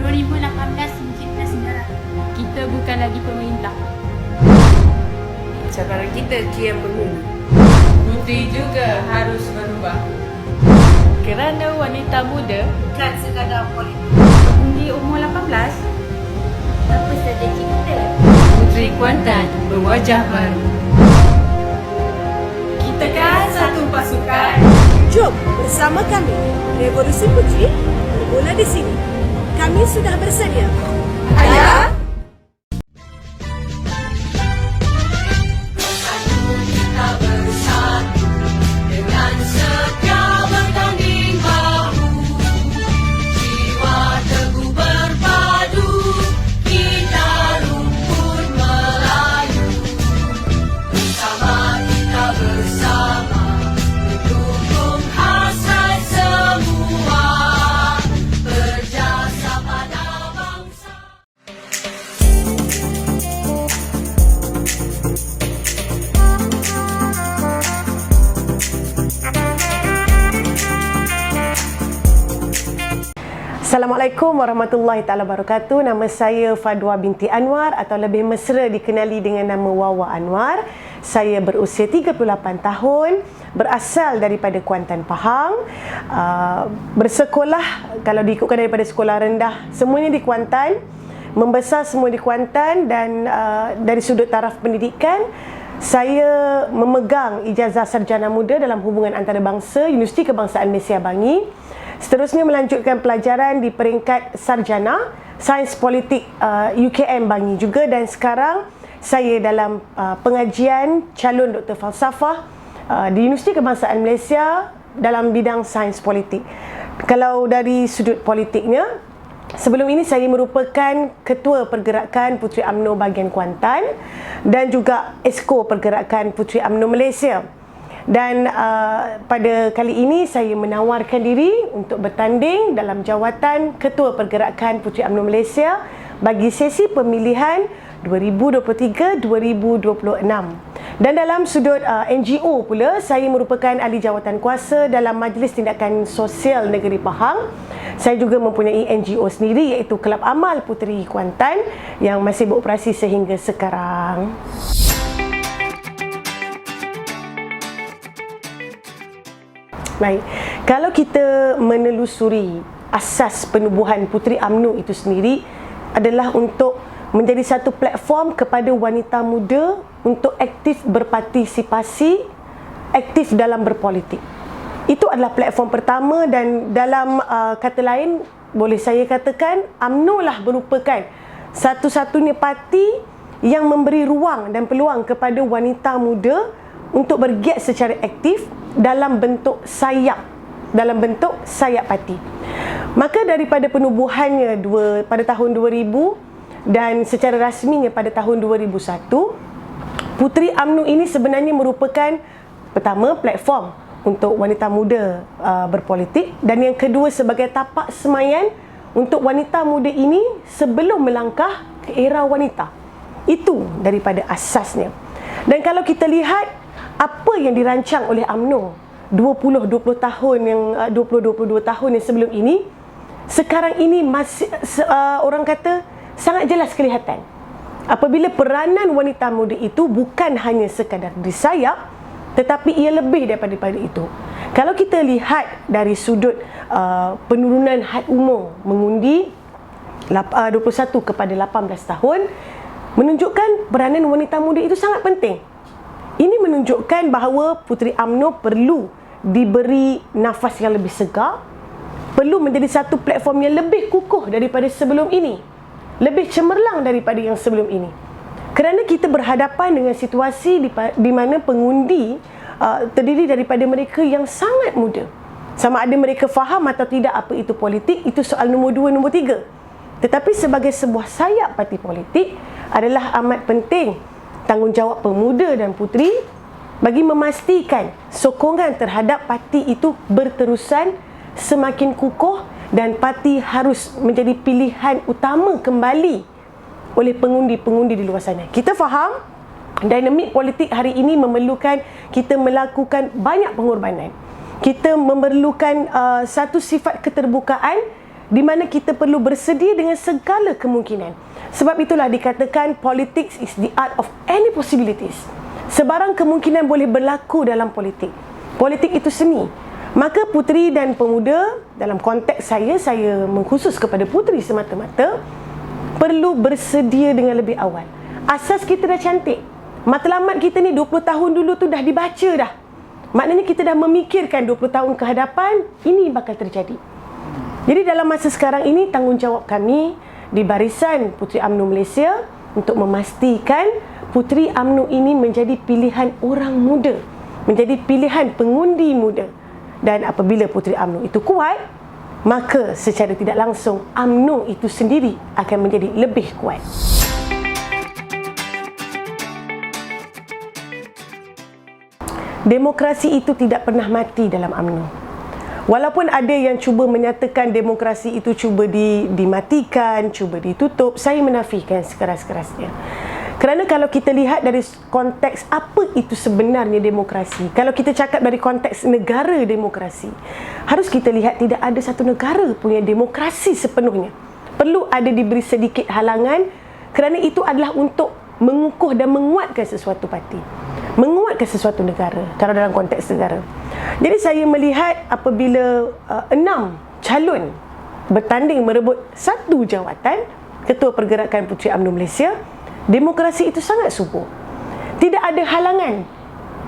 2018 mencipta sejarah. Kita bukan lagi pemerintah. Sekarang kita kian pemilu. Puteri juga harus berubah. Kerana wanita muda Bukan sekadar politik. di umur 18, Apa saja kita. Puteri Kuantan berwajah baru. Kita kan satu pasukan. Jom bersama kami, Revolusi Puteri bermula di sini. Kami sudah bersedia. Ayah. Assalamualaikum warahmatullahi taala wabarakatuh. Nama saya Fadwa binti Anwar atau lebih mesra dikenali dengan nama Wawa Anwar. Saya berusia 38 tahun, berasal daripada Kuantan, Pahang. Bersekolah, kalau diikutkan daripada sekolah rendah, semuanya di Kuantan. Membesar semua di Kuantan dan dari sudut taraf pendidikan, saya memegang ijazah sarjana muda dalam hubungan antarabangsa Universiti Kebangsaan Malaysia Bangi. Seterusnya melanjutkan pelajaran di peringkat sarjana Sains Politik UKM Bangi juga, dan sekarang saya dalam pengajian calon Doktor Falsafah di Universiti Kebangsaan Malaysia dalam bidang Sains Politik. Kalau dari sudut politiknya, sebelum ini saya merupakan Ketua Pergerakan Puteri UMNO bahagian Kuantan dan juga Esko Pergerakan Puteri UMNO Malaysia. Dan pada kali ini saya menawarkan diri untuk bertanding dalam jawatan Ketua Pergerakan Puteri UMNO Malaysia bagi sesi pemilihan 2023-2026. Dan dalam sudut NGO pula, saya merupakan ahli jawatan kuasa dalam Majlis Tindakan Sosial Negeri Pahang. Saya juga mempunyai NGO sendiri iaitu Kelab Amal Puteri Kuantan yang masih beroperasi sehingga sekarang. Baik, kalau kita menelusuri asas penubuhan Puteri UMNO itu sendiri adalah untuk menjadi satu platform kepada wanita muda untuk aktif berpartisipasi, aktif dalam berpolitik. Itu adalah platform pertama, dan dalam kata lain boleh saya katakan UMNO lah merupakan satu-satunya parti yang memberi ruang dan peluang kepada wanita muda untuk bergiat secara aktif dalam bentuk sayap parti. Maka daripada penubuhannya pada tahun 2000 dan secara rasminya pada tahun 2001, Puteri UMNO ini sebenarnya merupakan pertama platform untuk wanita muda berpolitik, dan yang kedua sebagai tapak semayan untuk wanita muda ini sebelum melangkah ke era wanita. Itu daripada asasnya. Dan kalau kita lihat apa yang dirancang oleh UMNO 22 tahun yang sebelum ini, sekarang ini masih orang kata sangat jelas kelihatan apabila peranan wanita muda itu bukan hanya sekadar di sayap, tetapi ia lebih daripada itu. Kalau kita lihat dari sudut penurunan had umur mengundi 21 kepada 18 tahun, menunjukkan peranan wanita muda itu sangat penting. Ini menunjukkan bahawa Puteri UMNO perlu diberi nafas yang lebih segar, perlu menjadi satu platform yang lebih kukuh daripada sebelum ini, lebih cemerlang daripada yang sebelum ini. Kerana kita berhadapan dengan situasi di mana pengundi terdiri daripada mereka yang sangat muda. Sama ada mereka faham atau tidak apa itu politik, itu soal nombor 2, nombor 3. Tetapi sebagai sebuah sayap parti politik adalah amat penting tanggungjawab pemuda dan puteri bagi memastikan sokongan terhadap parti itu berterusan semakin kukuh, dan parti harus menjadi pilihan utama kembali oleh pengundi-pengundi di luar sana. Kita faham dinamik politik hari ini memerlukan kita melakukan banyak pengorbanan. Kita memerlukan satu sifat keterbukaan di mana kita perlu bersedia dengan segala kemungkinan. Sebab itulah dikatakan politics is the art of any possibilities. Sebarang kemungkinan boleh berlaku dalam politik. Politik itu seni. Maka puteri dan pemuda, dalam konteks saya mengkhusus kepada puteri semata-mata, perlu bersedia dengan lebih awal. Asas kita dah cantik. Matlamat kita ni 20 tahun dulu tu dah dibaca dah. Maknanya kita dah memikirkan 20 tahun ke hadapan, ini bakal terjadi. Jadi dalam masa sekarang ini, tanggungjawab kami di Barisan Puteri UMNO Malaysia untuk memastikan Puteri UMNO ini menjadi pilihan orang muda, menjadi pilihan pengundi muda. Dan apabila Puteri UMNO itu kuat, maka secara tidak langsung UMNO itu sendiri akan menjadi lebih kuat. Demokrasi itu tidak pernah mati dalam UMNO. Walaupun ada yang cuba menyatakan demokrasi itu cuba dimatikan, cuba ditutup, saya menafikan sekeras-kerasnya. Kerana kalau kita lihat dari konteks apa itu sebenarnya demokrasi, kalau kita cakap dari konteks negara demokrasi, harus kita lihat tidak ada satu negara punya demokrasi sepenuhnya. Perlu ada diberi sedikit halangan, kerana itu adalah untuk mengukuh dan menguatkan sesuatu parti, menguatkan sesuatu negara, kalau dalam konteks negara. Jadi saya melihat apabila 6 calon bertanding merebut satu jawatan Ketua Pergerakan Puteri UMNO Malaysia, demokrasi itu sangat subur. Tidak ada halangan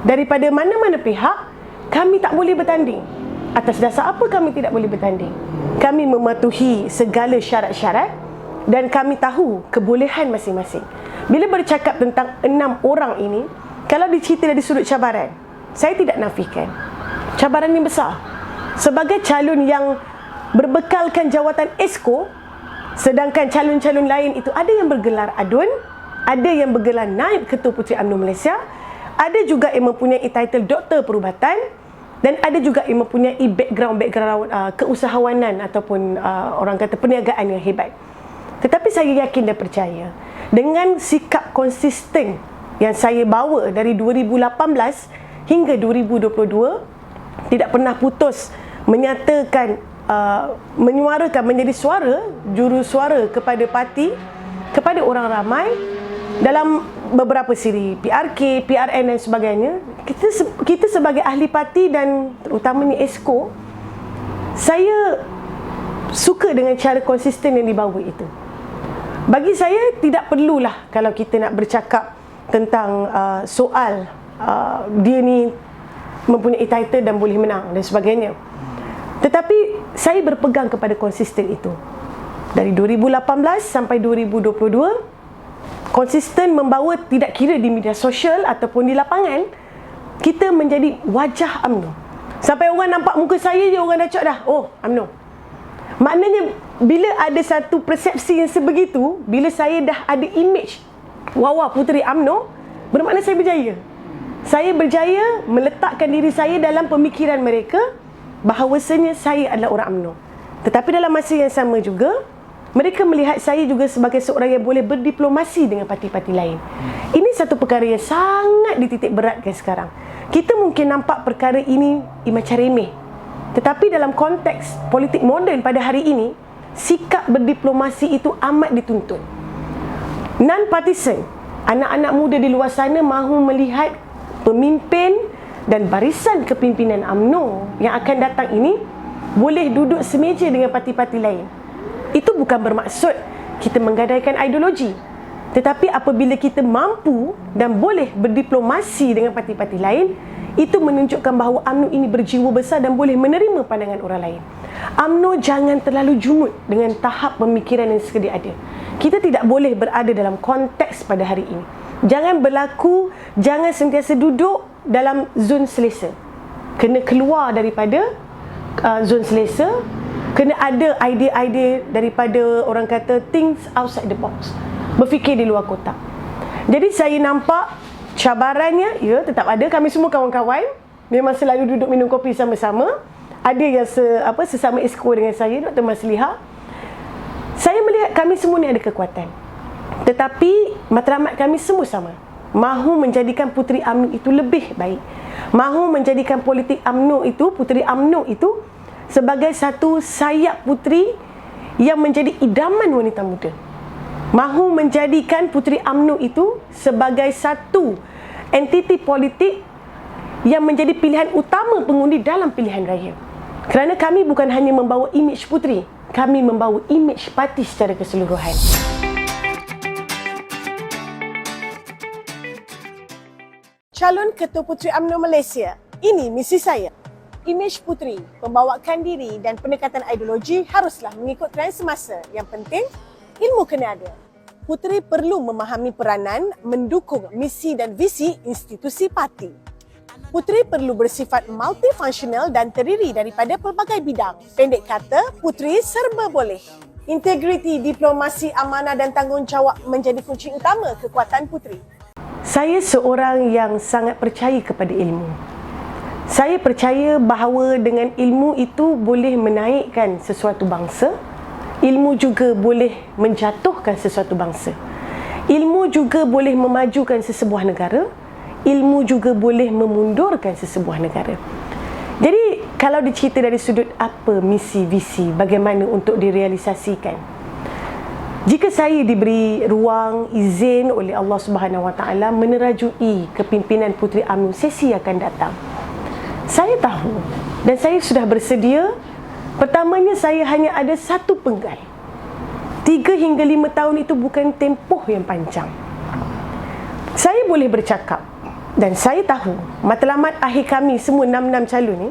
daripada mana-mana pihak. Kami tak boleh bertanding. Atas dasar apa kami tidak boleh bertanding? Kami mematuhi segala syarat-syarat dan kami tahu kebolehan masing-masing. Bila bercakap tentang 6 orang ini, kalau dicerita dari sudut cabaran, saya tidak nafikan cabaran yang besar. Sebagai calon yang berbekalkan jawatan ESCO, sedangkan calon-calon lain itu ada yang bergelar adun, ada yang bergelar naib Ketua Puteri UMNO Malaysia, ada juga yang mempunyai title Doktor Perubatan, dan ada juga yang mempunyai background keusahawanan ataupun orang kata perniagaan yang hebat. Tetapi saya yakin dan percaya dengan sikap konsisten yang saya bawa dari 2018 hingga 2022, tidak pernah putus menyatakan, menyuarakan, menjadi suara, juru suara kepada parti, kepada orang ramai dalam beberapa siri PRK, PRN dan sebagainya. Kita sebagai ahli parti dan terutamanya ESCO, saya suka dengan cara konsisten yang dibawa itu. Bagi saya tidak perlulah kalau kita nak bercakap tentang soal dia ni mempunyai title dan boleh menang dan sebagainya. Tetapi saya berpegang kepada konsisten itu. Dari 2018 sampai 2022, konsisten membawa, tidak kira di media sosial ataupun di lapangan, kita menjadi wajah UMNO. Sampai orang nampak muka saya je, orang dah cakap dah, oh UMNO. Maknanya bila ada satu persepsi yang sebegitu, bila saya dah ada image Wawa Puteri UMNO, bermakna saya berjaya. Saya berjaya meletakkan diri saya dalam pemikiran mereka bahawasanya saya adalah orang UMNO. Tetapi dalam masa yang sama juga, mereka melihat saya juga sebagai seorang yang boleh berdiplomasi dengan parti-parti lain. Ini satu perkara yang sangat dititik beratkan sekarang. Kita mungkin nampak perkara ini macam remeh, tetapi dalam konteks politik moden pada hari ini, sikap berdiplomasi itu amat dituntut. Non-partisan, anak-anak muda di luar sana mahu melihat pemimpin dan barisan kepimpinan UMNO yang akan datang ini boleh duduk semeja dengan parti-parti lain. Itu bukan bermaksud kita menggadaikan ideologi, tetapi apabila kita mampu dan boleh berdiplomasi dengan parti-parti lain, itu menunjukkan bahawa UMNO ini berjiwa besar dan boleh menerima pandangan orang lain. UMNO jangan terlalu jumut dengan tahap pemikiran yang sedia ada. Kita tidak boleh berada dalam konteks pada hari ini. Jangan berlaku, jangan sentiasa duduk dalam zon selesa. Kena keluar daripada zon selesa. Kena ada idea-idea daripada, orang kata, things outside the box. Berfikir di luar kotak. Jadi saya nampak cabarannya, ya, tetap ada. Kami semua kawan-kawan memang selalu duduk minum kopi sama-sama. Ada yang sesama ESCO dengan saya, Dr. Masliha. Saya melihat kami semua ni ada kekuatan. Tetapi matlamat kami semua sama. Mahu menjadikan Puteri UMNO itu lebih baik. Mahu menjadikan politik UMNO itu, Puteri UMNO itu, sebagai satu sayap puteri yang menjadi idaman wanita muda. Mahu menjadikan Puteri UMNO itu sebagai satu entiti politik yang menjadi pilihan utama pengundi dalam pilihan raya. Kerana kami bukan hanya membawa imej puteri, kami membawa imej parti secara keseluruhan. Calon Ketua Puteri UMNO Malaysia, ini misi saya. Imej puteri, pembawakan diri dan pendekatan ideologi haruslah mengikut trend semasa. Yang penting, ilmu kena ada. Puteri perlu memahami peranan, mendukung misi dan visi institusi parti. Puteri perlu bersifat multifunksional dan terdiri daripada pelbagai bidang. Pendek kata, puteri serba boleh. Integriti, diplomasi, amanah dan tanggungjawab menjadi kunci utama kekuatan puteri. Saya seorang yang sangat percaya kepada ilmu. Saya percaya bahawa dengan ilmu itu boleh menaikkan sesuatu bangsa. Ilmu juga boleh menjatuhkan sesuatu bangsa. Ilmu juga boleh memajukan sesebuah negara. Ilmu juga boleh memundurkan sesebuah negara. Jadi, kalau dicerita dari sudut apa misi, visi, bagaimana untuk direalisasikan. Jika saya diberi ruang, izin oleh Allah Subhanahu Wa Taala menerajui kepimpinan Puteri UMNO sesi akan datang, saya tahu dan saya sudah bersedia. Pertamanya, saya hanya ada satu penggal. 3 hingga 5 tahun itu bukan tempoh yang panjang. Saya boleh bercakap dan saya tahu matlamat akhir kami semua 6 calon ni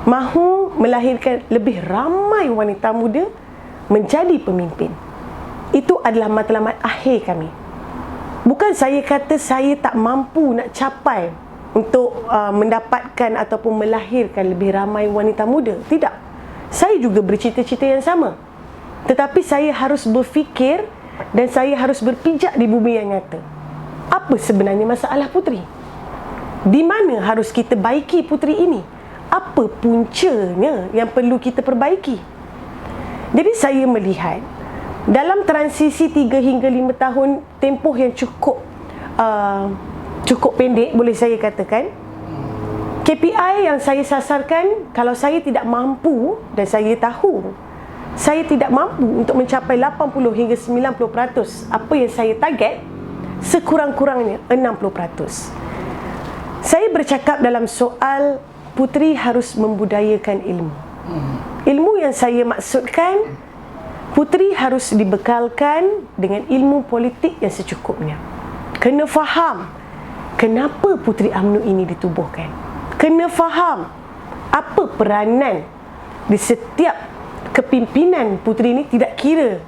mahu melahirkan lebih ramai wanita muda menjadi pemimpin. Itu adalah matlamat akhir kami. Bukan saya kata saya tak mampu nak capai untuk mendapatkan ataupun melahirkan lebih ramai wanita muda. Tidak. Saya juga bercita-cita yang sama. Tetapi saya harus berfikir dan saya harus berpijak di bumi yang nyata. Apa sebenarnya masalah puteri? Di mana harus kita baiki puteri ini? Apa puncanya yang perlu kita perbaiki? Jadi saya melihat dalam transisi 3 hingga 5 tahun tempoh yang cukup pendek, boleh saya katakan, KPI yang saya sasarkan, kalau saya tidak mampu dan saya tahu saya tidak mampu untuk mencapai 80 hingga 90% apa yang saya target, sekurang-kurangnya 60%. Saya bercakap dalam soal puteri harus membudayakan ilmu. Ilmu yang saya maksudkan, puteri harus dibekalkan dengan ilmu politik yang secukupnya. Kena faham kenapa Puteri UMNO ini ditubuhkan. Kena faham apa peranan di setiap kepimpinan puteri ini, tidak kira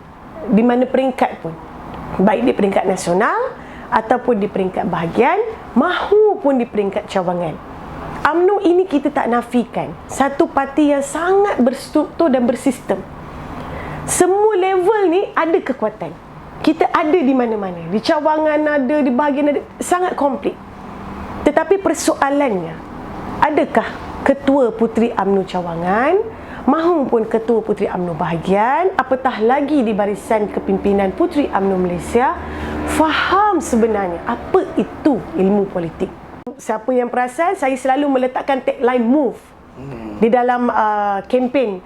di mana peringkat pun. Baik di peringkat nasional ataupun di peringkat bahagian, mahupun di peringkat cawangan. UMNO ini kita tak nafikan satu parti yang sangat berstruktur dan bersistem. Semua level ni ada kekuatan. Kita ada di mana-mana. Di cawangan ada, di bahagian ada. Sangat komplit. Tetapi persoalannya, adakah Ketua Puteri UMNO cawangan mahupun Ketua Puteri UMNO bahagian, apatah lagi di barisan kepimpinan Puteri UMNO Malaysia, faham sebenarnya apa itu ilmu politik? Siapa yang perasan, saya selalu meletakkan tagline MOVE di dalam kempen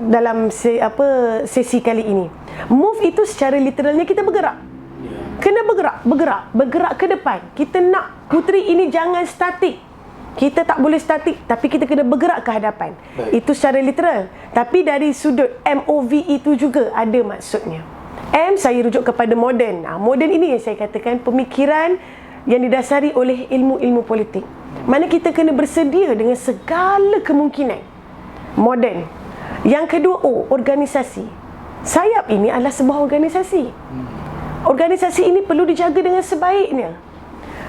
dalam sesi kali ini. Move itu secara literalnya kita bergerak. Kena bergerak ke depan. Kita nak puteri ini jangan statik. Kita tak boleh statik, tapi kita kena bergerak ke hadapan. Baik. Itu secara literal. Tapi dari sudut MOV itu juga ada maksudnya. M, saya rujuk kepada moden. Moden ini yang saya katakan pemikiran yang didasari oleh ilmu-ilmu politik. Mana kita kena bersedia dengan segala kemungkinan. Moden. Yang kedua, organisasi. SAYAP ini adalah sebuah organisasi. Organisasi ini perlu dijaga dengan sebaiknya.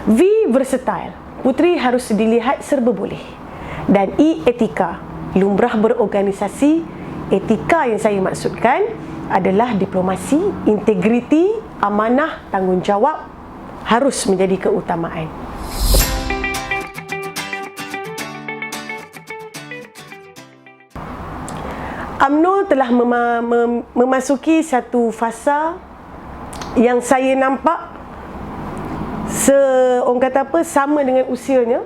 V, versatile. Puteri harus dilihat serba boleh. Dan E, etika. Lumrah berorganisasi. Etika yang saya maksudkan adalah diplomasi, integriti, amanah, tanggungjawab harus menjadi keutamaan. UMNO telah memasuki satu fasa yang saya nampak orang kata apa, sama dengan usianya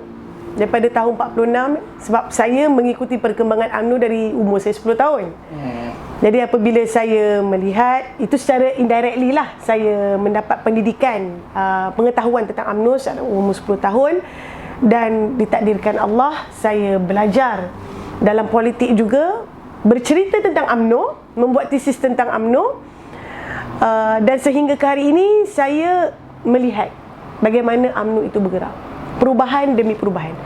daripada tahun 46, sebab saya mengikuti perkembangan UMNO dari umur saya 10 tahun. Jadi apabila saya melihat, itu secara indirectly lah saya mendapat pendidikan, pengetahuan tentang UMNO saat umur 10 tahun, dan ditakdirkan Allah saya belajar dalam politik juga, bercerita tentang UMNO, membuat tesis tentang UMNO, dan sehingga ke hari ini saya melihat bagaimana UMNO itu bergerak, perubahan demi perubahan.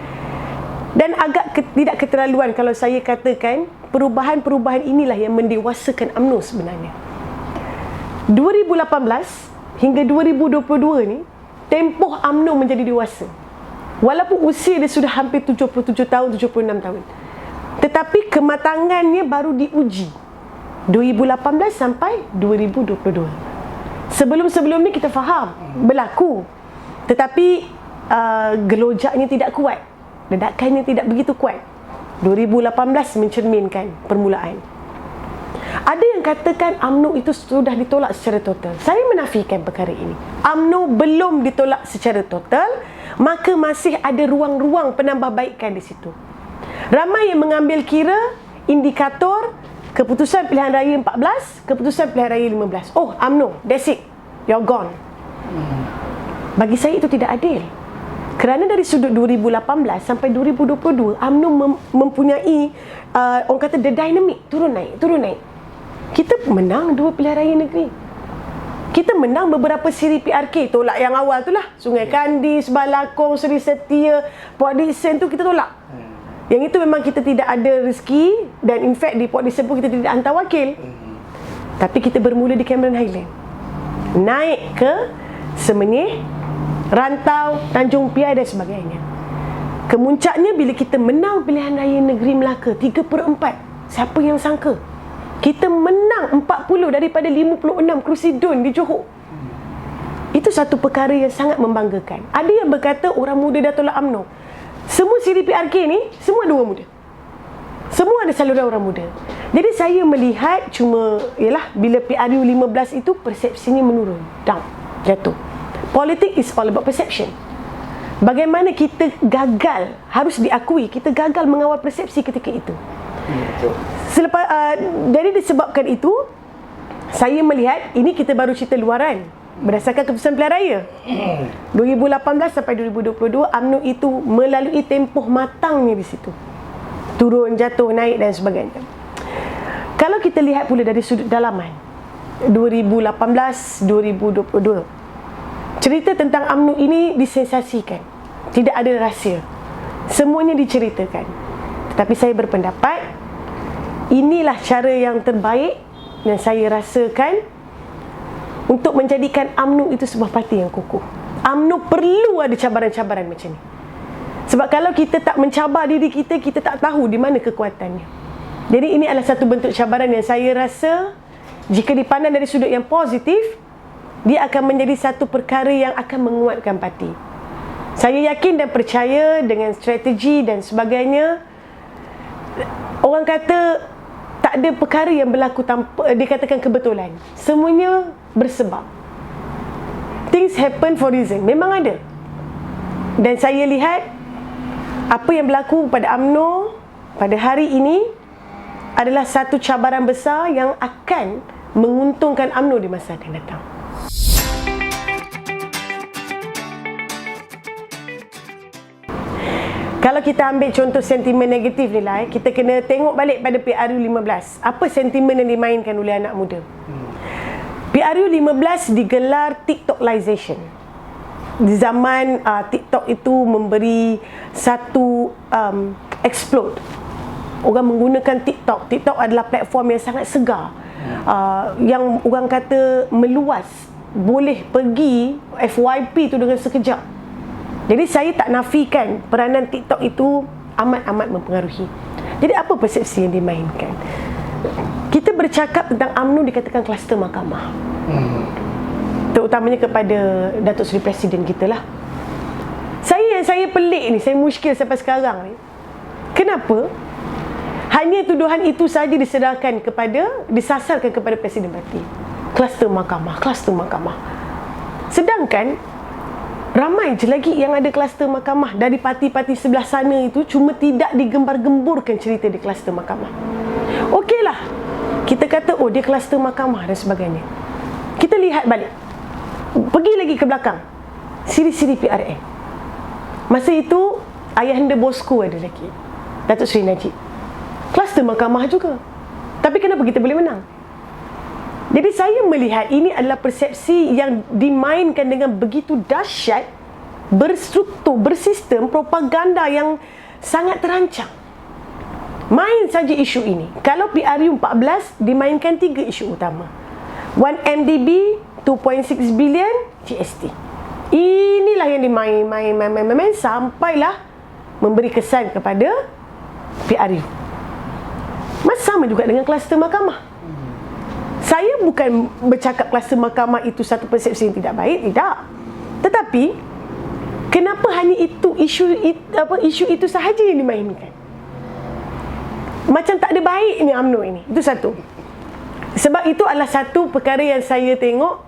Dan agak tidak keterlaluan kalau saya katakan perubahan-perubahan inilah yang mendewasakan UMNO sebenarnya. 2018 hingga 2022 ni, tempoh UMNO menjadi dewasa. Walaupun usia dia sudah hampir 77 tahun, 76 tahun. Tetapi kematangannya baru diuji 2018 sampai 2022. Sebelum-sebelum ni kita faham berlaku, tetapi gelojaknya tidak kuat, ledakannya tidak begitu kuat. 2018 mencerminkan permulaan. Ada yang katakan UMNO itu sudah ditolak secara total. Saya menafikan perkara ini. UMNO belum ditolak secara total, maka masih ada ruang-ruang penambahbaikan di situ. Ramai yang mengambil kira indikator keputusan pilihan raya 14, keputusan pilihan raya 15. Oh, UMNO, that's it. You're gone. Bagi saya itu tidak adil. Kerana dari sudut 2018 sampai 2022, UMNO mempunyai orang kata the dynamic, turun naik. Kita menang 2 pilihan raya negeri. Kita menang beberapa siri PRK. Tolak yang awal tu lah, Sungai Kandis, Balakong, Seri Setia, Port Dickson tu kita tolak. Yang itu memang kita tidak ada rezeki, dan in fact di Port Dickson pun kita tidak hantar wakil. Tapi kita bermula di Cameron Highland, naik ke Semenyih, Rantau, Tanjung Piai dan sebagainya. Kemuncaknya bila kita menang pilihan raya negeri Melaka 3/4. Siapa yang sangka? Kita menang 40 daripada 56 kerusi DUN di Johor. Itu satu perkara yang sangat membanggakan. Ada yang berkata orang muda dah tolak UMNO. Semua siri PRK ni semua ada orang muda. Semua ada saluran orang muda. Jadi saya melihat cuma ialah bila PRU 15 itu persepsinya menurun, down, jatuh. Politik is all about perception. Bagaimana kita gagal, harus diakui, kita gagal mengawal persepsi ketika itu. Jadi disebabkan itu, saya melihat ini kita baru cerita luaran berdasarkan keputusan pilihan raya 2018 sampai 2022. UMNO itu melalui tempoh matangnya di situ, turun, jatuh, naik dan sebagainya. Kalau kita lihat pula dari sudut dalaman 2018, 2022, cerita tentang UMNO ini disensasikan. Tidak ada rahsia. Semuanya diceritakan. Tetapi saya berpendapat inilah cara yang terbaik yang saya rasakan untuk menjadikan UMNO itu sebuah parti yang kukuh. UMNO perlu ada cabaran-cabaran macam ni. Sebab kalau kita tak mencabar diri kita, kita tak tahu di mana kekuatannya. Jadi ini adalah satu bentuk cabaran yang saya rasa jika dipandang dari sudut yang positif, dia akan menjadi satu perkara yang akan menguatkan parti. Saya yakin dan percaya dengan strategi dan sebagainya. Orang kata tak ada perkara yang berlaku tanpa dikatakan kebetulan. Semuanya bersebab. Things happen for reason. Memang ada. Dan saya lihat apa yang berlaku pada UMNO pada hari ini adalah satu cabaran besar yang akan menguntungkan UMNO di masa akan datang. Kalau kita ambil contoh sentimen negatif ni lah, kita kena tengok balik pada PRU 15. Apa sentimen yang dimainkan oleh anak muda? PRU 15 digelar TikTokization. Di zaman TikTok itu memberi satu explode. Orang menggunakan TikTok. TikTok adalah platform yang sangat segar. Yang orang kata meluas. Boleh pergi FYP tu dengan sekejap. Jadi saya tak nafikan peranan TikTok itu amat-amat mempengaruhi. Jadi apa persepsi yang dimainkan? Kita bercakap tentang UMNO dikatakan kluster mahkamah. Terutamanya kepada Datuk Seri Presiden kita lah. Saya pelik ni, saya muskil sampai sekarang ni. Kenapa? Hanya tuduhan itu saja disasarkan kepada Presiden Parti. Kluster mahkamah. Sedangkan ramai je lagi yang ada kluster mahkamah. Dari parti-parti sebelah sana itu cuma tidak digembar-gemburkan cerita di kluster mahkamah. Okeylah, Kita kata, oh dia kluster mahkamah dan sebagainya. Kita lihat balik, pergi lagi ke belakang, siri-siri PRN. Masa itu ayahanda bosku ada lagi, Datuk Seri Najib, kluster mahkamah juga. Tapi kenapa kita boleh menang? Jadi saya melihat ini adalah persepsi yang dimainkan dengan begitu dahsyat, berstruktur, bersistem, propaganda yang sangat terancang. Main saja isu ini. Kalau PRU 14 dimainkan 3 isu utama. 1MDB, 2.6 billion GST. Inilah yang dimain sampailah memberi kesan kepada PRU. Sama juga dengan kluster mahkamah. Saya bukan bercakap kluster mahkamah itu satu persepsi yang tidak baik, tidak. Tetapi kenapa hanya isu itu sahaja yang dimainkan? Macam tak ada baiknya UMNO ini. Itu satu. Sebab itu adalah satu perkara yang saya tengok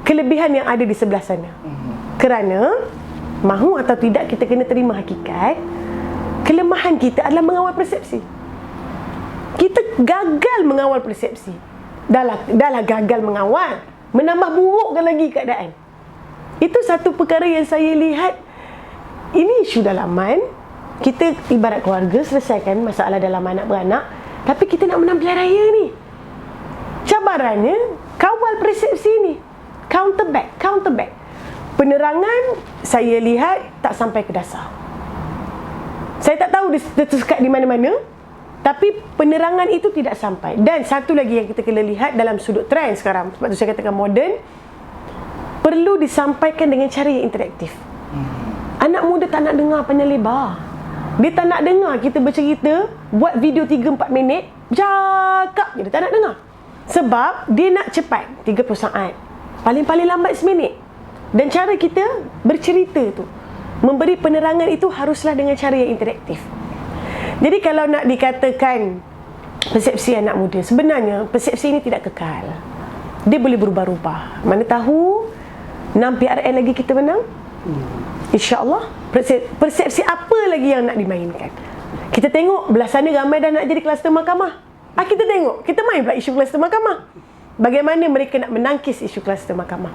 kelebihan yang ada di sebelah sana. Kerana mahu atau tidak kita kena terima hakikat, kelemahan kita adalah mengawal persepsi. Kita gagal mengawal persepsi. Dah gagal mengawal, menambah burukkan lagi keadaan. Itu satu perkara yang saya lihat. Ini isu dalaman. Kita ibarat keluarga, selesaikan masalah dalam anak beranak, tapi kita nak menang pilihan raya ni. Cabarannya kawal persepsi ni. Counter back. Penerangan saya lihat tak sampai ke dasar. Saya tak tahu dia tersekat di mana-mana, tapi penerangan itu tidak sampai. Dan satu lagi yang kita kena lihat dalam sudut trend sekarang, sebab tu saya katakan moden, perlu disampaikan dengan cara yang interaktif. Anak muda tak nak dengar panjang lebar. Dia tak nak dengar kita bercerita, buat video 3-4 minit, cakap je, dia tak nak dengar. Sebab dia nak cepat, 30 saat, paling-paling lambat seminit. Dan cara kita bercerita tu, memberi penerangan itu haruslah dengan cara yang interaktif. Jadi kalau nak dikatakan persepsi anak muda, sebenarnya persepsi ini tidak kekal. Dia boleh berubah-ubah. Mana tahu 6 PRN lagi kita menang, InsyaAllah. Persepsi apa lagi yang nak dimainkan? Kita tengok belah sana ramai dah nak jadi kluster mahkamah. Kita tengok, kita main pula isu kluster mahkamah. Bagaimana mereka nak menangkis isu kluster mahkamah?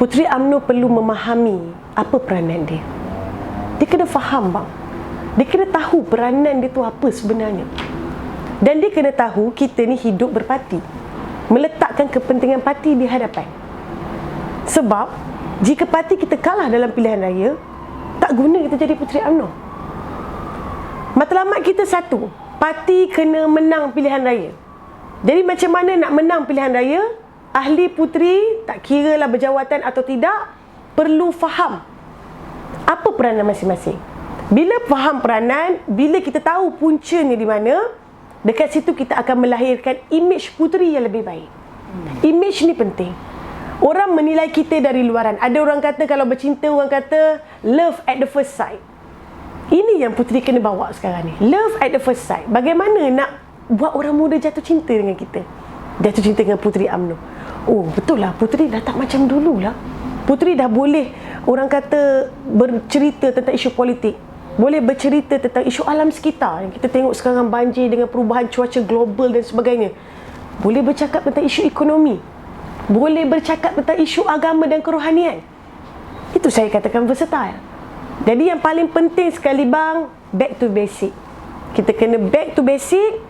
Puteri UMNO perlu memahami apa peranan dia. Dia kena faham bang. Dia kena tahu peranan dia tu apa sebenarnya. Dan dia kena tahu kita ni hidup berparti, meletakkan kepentingan parti di hadapan. Sebab jika parti kita kalah dalam pilihan raya, tak guna kita jadi puteri UMNO. Matlamat kita satu, parti kena menang pilihan raya. Jadi macam mana nak menang pilihan raya? Ahli puteri, tak kira lah berjawatan atau tidak, perlu faham apa peranan masing-masing. Bila faham peranan, bila kita tahu puncanya di mana, dekat situ kita akan melahirkan imej puteri yang lebih baik. Imej ni penting. Orang menilai kita dari luaran. Ada orang kata kalau bercinta, orang kata love at the first sight. Ini yang puteri kena bawa sekarang ni. Love at the first sight. Bagaimana nak buat orang muda jatuh cinta dengan kita, jatuh cinta dengan puteri UMNO. Oh betul lah, puteri dah tak macam dulu lah. Puteri dah boleh, orang kata, bercerita tentang isu politik, boleh bercerita tentang isu alam sekitar yang kita tengok sekarang, banjir dengan perubahan cuaca global dan sebagainya. Boleh bercakap tentang isu ekonomi, boleh bercakap tentang isu agama dan kerohanian. Itu saya katakan versatile. Jadi yang paling penting sekali bang, back to basic. Kita kena back to basic.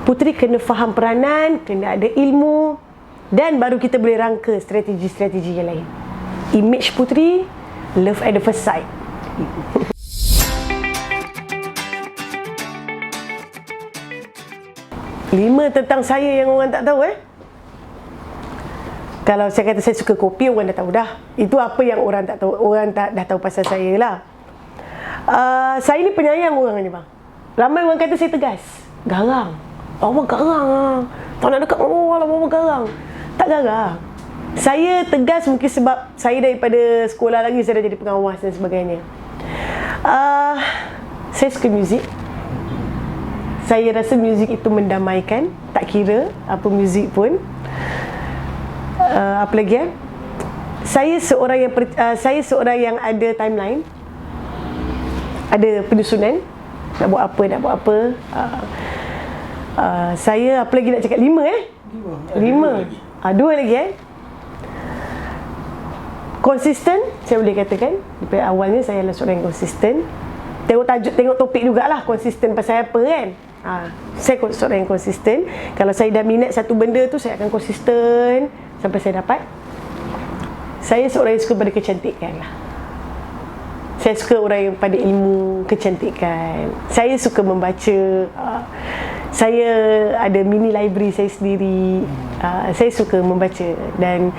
Puteri kena faham peranan, kena ada ilmu, dan baru kita boleh rangka strategi-strategi yang lain. Image puteri, love at the first sight. Lima tentang saya yang orang tak tahu Kalau saya kata saya suka kopi, orang dah tahu dah. Itu apa yang orang tak tahu, orang dah tahu pasal saya lah. Saya ni penyayang orang ni bang. Ramai orang kata saya tegas, garang. Awak garang lah, tak nak dekat awak garang. Tak garang. Saya tegas mungkin sebab saya daripada sekolah lagi saya dah jadi pengawas dan sebagainya. Saya suka muzik. Saya rasa muzik itu mendamaikan, tak kira apa muzik pun. Apa lagi saya seorang yang ada timeline. ada penyusunan nak buat apa. Saya apa lagi nak cakap? 5 dua lagi. Konsisten, saya boleh katakan daripada awalnya saya adalah seorang yang konsisten. Tengok tajuk, tengok topik jugalah, konsisten pasal apa kan. Saya seorang yang konsisten. Kalau saya dah minat satu benda tu, saya akan konsisten sampai saya dapat. Saya seorang yang suka pada kecantikan lah. Saya suka orang yang pada ilmu kecantikan. Saya suka membaca. Saya ada mini library saya sendiri. Saya suka membaca dan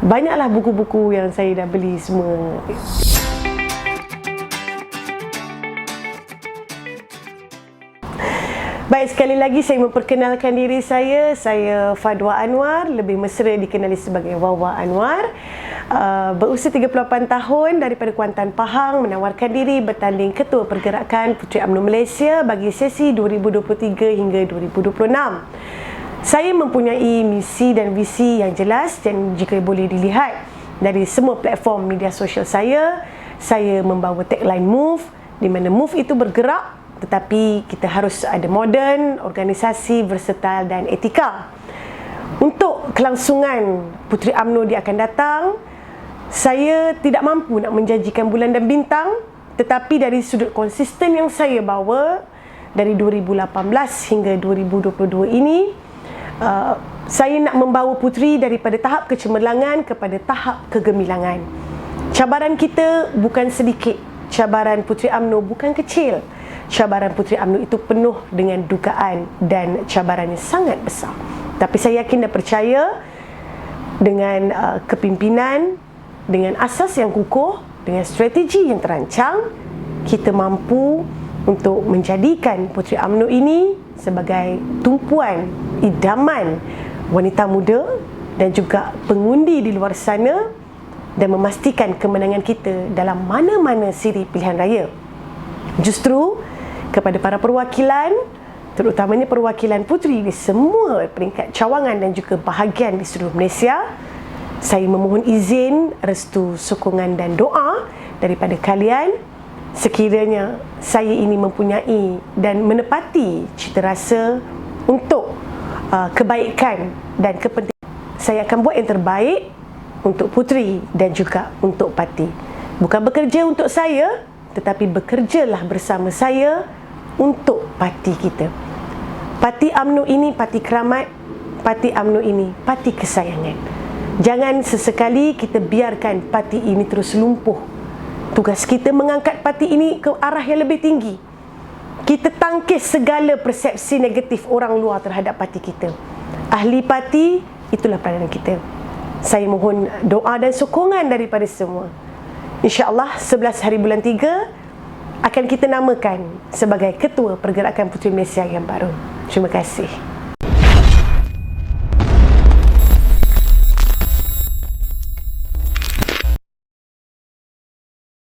banyaklah buku-buku yang saya dah beli semua. Baik, sekali lagi saya memperkenalkan diri saya. Saya Fadwa Anwar, lebih mesra dikenali sebagai Wawa Anwar. Berusia 38 tahun, daripada Kuantan, Pahang, menawarkan diri bertanding Ketua Pergerakan Puteri UMNO Malaysia bagi sesi 2023 hingga 2026. Saya mempunyai misi dan visi yang jelas dan jika boleh dilihat dari semua platform media sosial saya membawa tagline MOVE, di mana MOVE itu bergerak tetapi kita harus ada moden, organisasi, versatile dan etika. Untuk kelangsungan Puteri UMNO dia akan datang, saya tidak mampu nak menjanjikan bulan dan bintang, tetapi dari sudut konsisten yang saya bawa dari 2018 hingga 2022 ini, saya nak membawa puteri daripada tahap kecemerlangan kepada tahap kegemilangan. Cabaran kita bukan sedikit, cabaran Puteri UMNO bukan kecil. Cabaran Puteri UMNO itu penuh dengan dugaan dan cabarannya sangat besar. Tapi saya yakin dan percaya dengan kepimpinan, dengan asas yang kukuh, dengan strategi yang terancang, kita mampu untuk menjadikan Puteri UMNO ini sebagai tumpuan idaman wanita muda dan juga pengundi di luar sana dan memastikan kemenangan kita dalam mana-mana siri pilihan raya. Justru kepada para perwakilan, terutamanya perwakilan puteri di semua peringkat cawangan dan juga bahagian di seluruh Malaysia, saya memohon izin, restu, sokongan dan doa daripada kalian sekiranya saya ini mempunyai dan menepati citarasa untuk kebaikan dan kepentingan. Saya akan buat yang terbaik untuk puteri dan juga untuk parti. Bukan bekerja untuk saya, tetapi bekerjalah bersama saya untuk parti kita. Parti UMNO ini parti keramat, parti UMNO ini parti kesayangan. Jangan sesekali kita biarkan parti ini terus lumpuh. Tugas kita mengangkat parti ini ke arah yang lebih tinggi. Kita tangkis segala persepsi negatif orang luar terhadap parti kita. Ahli parti, itulah peranan kita. Saya mohon doa dan sokongan daripada semua. InsyaAllah 11 hari bulan 3 akan kita namakan sebagai Ketua Pergerakan Puteri Malaysia yang baru. Terima kasih.